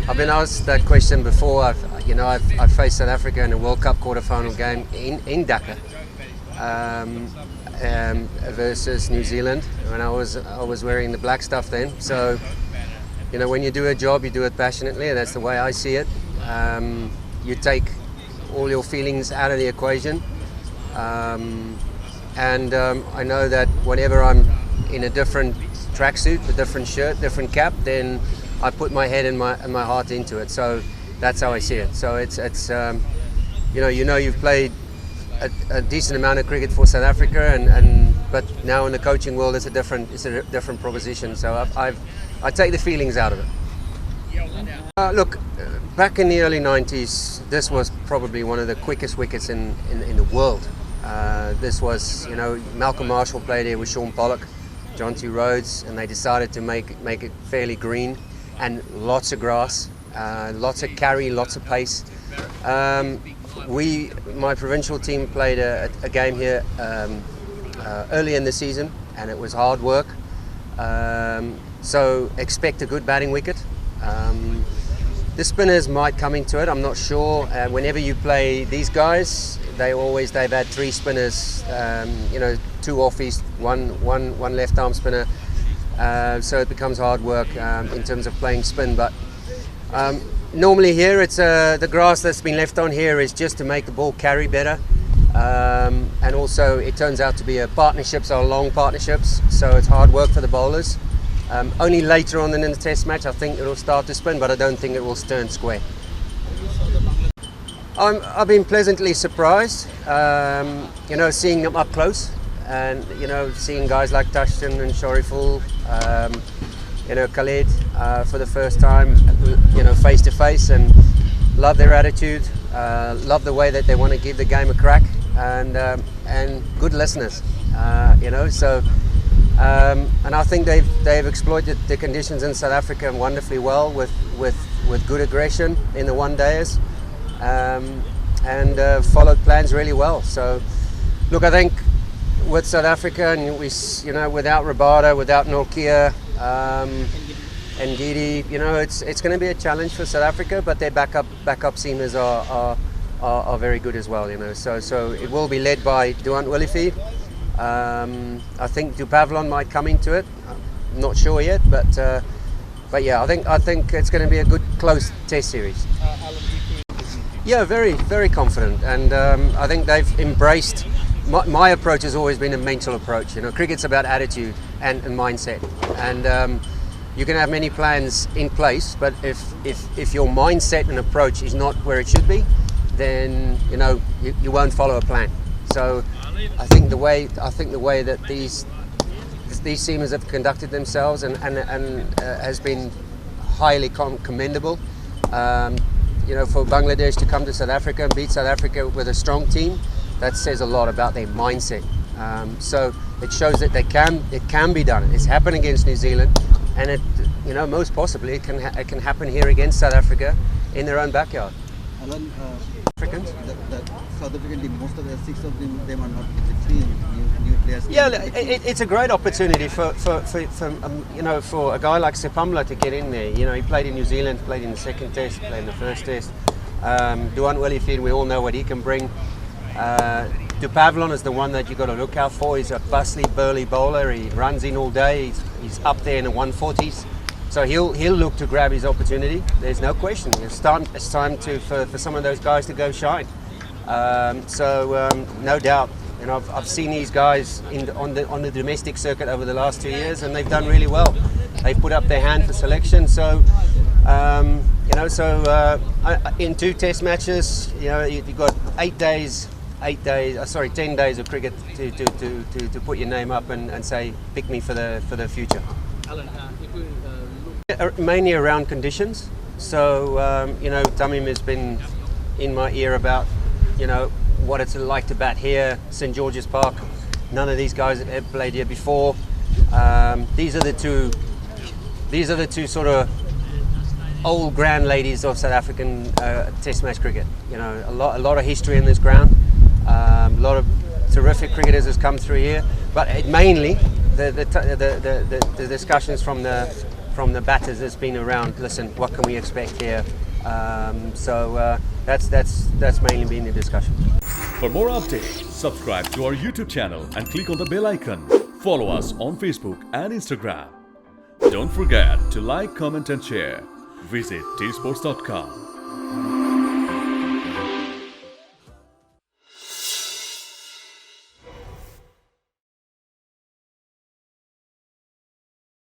I've been asked that question before. I've faced South Africa in a World Cup quarter-final game in Dhaka versus New Zealand when I was wearing the black stuff then. So, when you do a job, you do it passionately, and that's the way I see it. You take all your feelings out of the equation, and I know that whenever I'm in a different tracksuit, a different shirt, different cap, then I put my head and my heart into it. So that's how I see it. So it's you've played a decent amount of cricket for South Africa, but now in the coaching world it's a different proposition. So I take the feelings out of it. Look, back in the early 90s, this was probably one of the quickest wickets in the world. This was, Malcolm Marshall played here with Sean Pollock, John T. Rhodes, and they decided to make it fairly green and lots of grass, lots of carry, lots of pace. My provincial team played a game here early in the season, and it was hard work. So expect a good batting wicket. The spinners might come into it, I'm not sure. Whenever you play these guys, they've had three spinners, two offies, one left arm spinner. So it becomes hard work in terms of playing spin. But normally here, it's the grass that's been left on here is just to make the ball carry better. And also it turns out to be partnerships are long partnerships, so it's hard work for the bowlers. Only later on in the test match I think it'll start to spin, but I don't think it will turn square. I've been pleasantly surprised, seeing them up close, and seeing guys like Tashton and Shariful, Khalid for the first time, face to face, and love their attitude, love the way that they want to give the game a crack, and good listeners, and I think they've exploited the conditions in South Africa wonderfully well with good aggression in the one-dayers, and followed plans really well. So, look, I think with South Africa, and without Rabada, without Nortje, and Gidi, it's going to be a challenge for South Africa, but their backup seamers are very good as well. So it will be led by Duant Willifeed. I think Dupavlon might come into it. I'm not sure yet, but yeah, I think it's going to be a good close test series. Yeah, very, very confident, and I think they've embraced. My approach has always been a mental approach. Cricket's about attitude and mindset, and you can have many plans in place, but if your mindset and approach is not where it should be, then you won't follow a plan. So I think the way that these seamers have conducted themselves and has been highly commendable. For Bangladesh to come to South Africa and beat South Africa with a strong team, that says a lot about their mindset. So it shows that it can be done. It's happened against New Zealand, and most possibly it can happen here against South Africa in their own backyard. Allan, Africans? the South African team, most of the six of them are not in the team. New players. Yeah, it's a great opportunity for a guy like Sepamla to get in there. He played in New Zealand, played in the second test, played in the first test. Duant Willifeed, we all know what he can bring. Dupavlon is the one that you've got to look out for. He's a bustly, burly bowler. He runs in all day. He's up there in the 140s. So he'll look to grab his opportunity. There's no question. It's time for some of those guys to go shine. No doubt. I've seen these guys on the domestic circuit over the last 2 years, and they've done really well. They've put up their hand for selection. So in 2 test matches, you've got 10 days of cricket to put your name up and say, pick me for the future. Allan, if we Mainly around conditions. So, Tamim has been in my ear about, what it's like to bat here, St George's Park. None of these guys have ever played here before. These are the two sort of old grand ladies of South African Test match cricket. A lot of history in this ground. A lot of terrific cricketers has come through here, but mainly the discussions from from the batters has been around, listen, what can we expect here? That's mainly been the discussion. For more updates, subscribe to our YouTube channel and click on the bell icon. Follow us on Facebook and Instagram. Don't forget to like, comment and share. Visit TSports.com.